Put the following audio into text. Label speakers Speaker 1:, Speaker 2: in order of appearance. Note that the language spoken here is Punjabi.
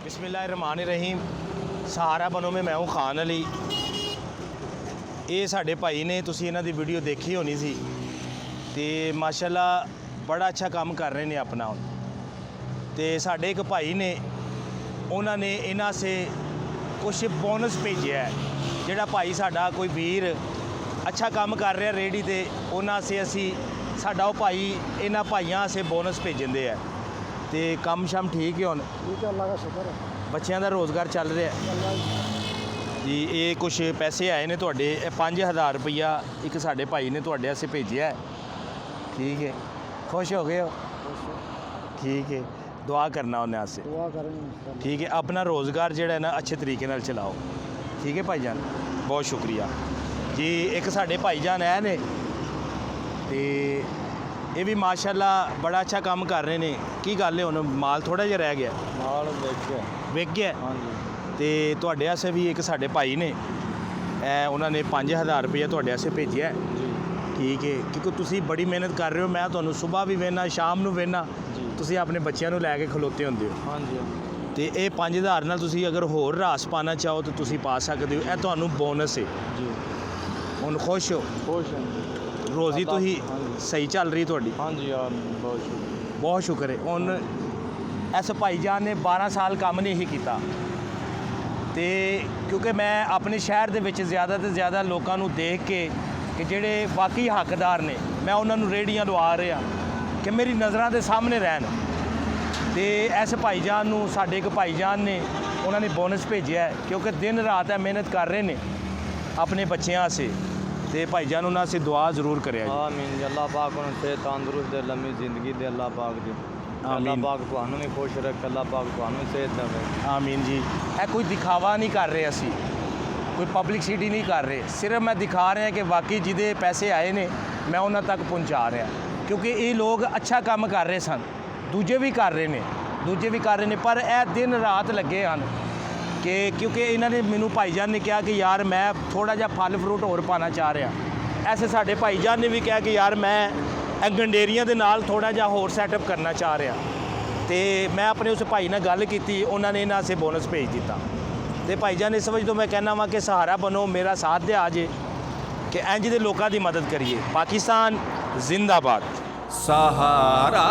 Speaker 1: ਬਿਸਮਿਲ੍ਲਾਹਿਰਰਹਿਮਾਨਿਰਰਹੀਮ। ਸਹਾਰਾ ਬਣੋ ਮੈਂ ਹੂੰ ਖਾਨ ਅਲੀ। ਇਹ ਸਾਡੇ ਭਾਈ ਨੇ, ਤੁਸੀਂ ਇਹਨਾਂ ਦੀ ਵੀਡੀਓ ਦੇਖੀ ਹੋਣੀ ਸੀ ਤੇ ਮਾਸ਼ਾਅੱਲਾ ਬੜਾ ਅੱਛਾ ਕੰਮ ਕਰ ਰਹੇ ਨੇ ਆਪਣਾ ਹੁਣ। ਤੇ ਸਾਡੇ ਇੱਕ ਭਾਈ ਨੇ, ਉਹਨਾਂ ਨੇ ਇਹਨਾਂ ਸੇ ਕੁਛ ਬੋਨਸ ਭੇਜਿਆ ਹੈ। ਜਿਹੜਾ ਭਾਈ ਸਾਡਾ ਕੋਈ ਵੀਰ ਅੱਛਾ ਕੰਮ ਕਰ ਰਿਹਾ ਰੇਹੜੀ ਤੇ, ਉਹਨਾਂ ਸੇ ਅਸੀਂ ਸਾਡਾ ਉਹ ਭਾਈ ਇਹਨਾਂ ਭਾਈਆਂ ਸੇ ਬੋਨਸ ਭੇਜਦੇ ਆ। ਤੇ ਕੰਮ ਸ਼ਮ ਠੀਕ ਹੈ ਹੁਣ?
Speaker 2: ठीक है, अल्लाह का शुक्र है।
Speaker 1: ਬੱਚਿਆਂ ਦਾ ਰੋਜ਼ਗਾਰ ਚੱਲ ਰਿਹਾ ਜੀ। ਇਹ ਕੁਛ ਪੈਸੇ ਆਏ ਨੇ ਤੁਹਾਡੇ, ਇਹ 5000 ਰੁਪਈਆ ਇੱਕ ਸਾਡੇ ਭਾਈ ਨੇ ਤੁਹਾਡੇ ਵਾਸਤੇ ਭੇਜਿਆ ਹੈ। ਠੀਕ ਹੈ, खुश हो गए हो? ठीक है, दुआ करना उन्हें वास्ते।
Speaker 2: दुआ करेंगे।
Speaker 1: ठीक है, अपना रोज़गार ਜਿਹੜਾ ਨਾ अच्छे तरीके ਨਾਲ ਚਲਾਓ। ठीक है ਭਾਈਜਾਨ, ਬਹੁਤ ਸ਼ੁਕਰੀਆ ਜੀ। ਇੱਕ ਸਾਡੇ ਭਾਈਜਾਨ ਆਏ ਨੇ ਤੇ ਇਹ ਵੀ ਮਾਸ਼ਾਅੱਲਾ ਬੜਾ ਅੱਛਾ ਕੰਮ ਕਰ ਰਹੇ ਨੇ। ਕੀ ਗੱਲ ਹੈ, ਹੁਣ ਮਾਲ ਥੋੜਾ ਜਿਹਾ ਰਹਿ ਗਿਆ?
Speaker 2: माल
Speaker 1: ਵਿਕ ਗਿਆ।
Speaker 2: हाँ जी।
Speaker 1: ਤੇ ਤੁਹਾਡੇ ਵਾਸਤੇ ਵੀ ਇੱਕ ਸਾਡੇ ਭਾਈ ਨੇ, ਉਹਨਾਂ ਨੇ 5000 ਰੁਪਏ ਤੁਹਾਡੇ ਵਾਸਤੇ ਭੇਜਿਆ।
Speaker 2: जी
Speaker 1: ਠੀਕ ਹੈ, ਕਿਉਂਕਿ ਤੁਸੀਂ ਬੜੀ ਮਿਹਨਤ ਕਰ ਰਹੇ ਹੋ। ਮੈਂ ਤੁਹਾਨੂੰ ਸਵੇਰ ਵੀ ਵੇਖਣਾ, ਸ਼ਾਮ ਨੂੰ ਵੇਖਣਾ,
Speaker 2: जी
Speaker 1: ਤੁਸੀਂ ਆਪਣੇ ਬੱਚਿਆਂ ਨੂੰ ਲੈ ਕੇ ਖਲੋਤੇ ਹੁੰਦੇ ਹੋ।
Speaker 2: हाँ जी
Speaker 1: ਤੇ ਇਹ 5000 ਨਾਲ ਤੁਸੀਂ ਅਗਰ ਹੋਰ ਰਾਸ ਪਾਣਾ ਚਾਹੋ ਤਾਂ ਤੁਸੀਂ ਪਾ ਸਕਦੇ ਹੋ। ਇਹ ਤੁਹਾਨੂੰ ਬੋਨਸ ਹੈ।
Speaker 2: जी।
Speaker 1: ਹੁਣ ਖੁਸ਼ ਹੋ?
Speaker 2: खुश हैं।
Speaker 1: ਰੋਜ਼ੀ ਤੁਸੀਂ
Speaker 2: हाँ जी।
Speaker 1: ਸਹੀ ਚੱਲ ਰਹੀ ਤੁਹਾਡੀ?
Speaker 2: हाँ जी यार, बहुत शुक्र।
Speaker 1: ਬਹੁਤ ਸ਼ੁਕਰ ਹੈ। ਹੁਣ ਇਸ ਭਾਈਜਾਨ ਨੇ 12 ਸਾਲ ਕੰਮ ਨਹੀਂ ਹੀ ਕੀਤਾ ਤੇ ਕਿਉਂਕਿ ਮੈਂ ਆਪਣੇ ਸ਼ਹਿਰ ਦੇ ਵਿੱਚ ਜ਼ਿਆਦਾ ਤੋਂ ਜ਼ਿਆਦਾ ਲੋਕਾਂ ਨੂੰ ਦੇਖ ਕੇ ਕਿ ਜਿਹੜੇ ਵਾਕਈ ਹੱਕਦਾਰ ਨੇ, ਮੈਂ ਉਹਨਾਂ ਨੂੰ ਰੇਹੜੀਆਂ ਲਵਾ ਰਿਹਾ ਕਿ ਮੇਰੀ ਨਜ਼ਰਾਂ ਦੇ ਸਾਹਮਣੇ ਰਹਿਣ। ਤੇ ਇਸ ਭਾਈਜਾਨ ਨੂੰ, ਸਾਡੇ ਇੱਕ ਭਾਈਜਾਨ ਨੇ, ਉਹਨਾਂ ਨੇ ਬੋਨਸ ਭੇਜਿਆ ਹੈ ਕਿਉਂਕਿ ਦਿਨ ਰਾਤ ਇਹ ਮਿਹਨਤ ਕਰ ਰਹੇ ਨੇ ਆਪਣੇ ਬੱਚਿਆਂ ਵਾਸਤੇ। ਤੇ ਭਾਈਜਾਨ ਉਹਨਾਂ ਸੇ ਦੁਆ ਜ਼ਰੂਰ ਕਰਿਆ ਜੀ।
Speaker 2: आमीन। अल्लाह पाक उन्हें सेहत तंदुरुस्त दे, लम्बी जिंदगी दे अल्लाह पाक जी। अल्लाह
Speaker 1: आमीन।
Speaker 2: पाक ਤੁਹਾਨੂੰ ਵੀ ਖੁਸ਼ ਰੱਖੇ, अल्लाह पाक ਤੁਹਾਨੂੰ ਵੀ सेहत देवे।
Speaker 1: ਆਮੀਨ ਜੀ। ਇਹ ਕੋਈ ਦਿਖਾਵਾ ਨਹੀਂ ਕਰ ਰਹੇ, ਅਸੀਂ ਕੋਈ ਪਬਲਿਸਿਟੀ ਨਹੀਂ ਕਰ ਰਹੇ। ਸਿਰਫ ਮੈਂ ਦਿਖਾ ਰਿਹਾ ਕਿ ਵਾਕਈ ਜਿਹਦੇ ਪੈਸੇ ਆਏ ਨੇ ਮੈਂ ਉਹਨਾਂ ਤੱਕ ਪਹੁੰਚਾ ਰਿਹਾ। ਕਿਉਂਕਿ ਇਹ ਲੋਕ ਅੱਛਾ ਕੰਮ ਕਰ ਰਹੇ ਸਨ, ਦੂਜੇ ਵੀ ਕਰ ਰਹੇ ਨੇ, ਪਰ ਇਹ ਦਿਨ ਰਾਤ ਲੱਗੇ ਹਨ ਕਿ ਕਿਉਂਕਿ ਇਹਨਾਂ ਨੇ ਮੈਨੂੰ ਭਾਈਜਾਨ ਨੇ ਕਿਹਾ ਕਿ ਯਾਰ ਮੈਂ ਥੋੜਾ ਜਿਹਾ ਫਲ ਫਰੂਟ ਹੋਰ ਪਾਣਾ ਚਾਹ ਰਿਹਾ। ਐਸੇ ਸਾਡੇ ਭਾਈਜਾਨ ਨੇ ਵੀ ਕਿਹਾ ਕਿ ਯਾਰ ਮੈਂ ਇਹ ਗੰਡੇਰੀਆਂ ਦੇ ਨਾਲ ਥੋੜਾ ਜਿਹਾ ਹੋਰ ਸੈਟਅਪ ਕਰਨਾ ਚਾਹ ਰਿਹਾ। ਤੇ ਮੈਂ ਆਪਣੇ ਉਸ ਭਾਈ ਨਾਲ ਗੱਲ ਕੀਤੀ, ਉਹਨਾਂ ਨੇ ਇਹਨਾਂ ਸੇ ਬੋਨਸ ਭੇਜ ਦਿੱਤਾ। ਤੇ ਭਾਈਜਾਨ ਇਸ ਵਜ੍ਹਾ ਤੋਂ ਮੈਂ ਕਹਿਣਾ ਵਾ ਕਿ ਸਹਾਰਾ ਬਣੋ, ਮੇਰਾ ਸਾਥ ਦਿਆ ਜੇ ਕਿ ਇੰਜ ਦੇ ਲੋਕਾਂ ਦੀ ਮਦਦ ਕਰੀਏ। ਪਾਕਿਸਤਾਨ ਜ਼ਿੰਦਾਬਾਦ।
Speaker 3: सहारा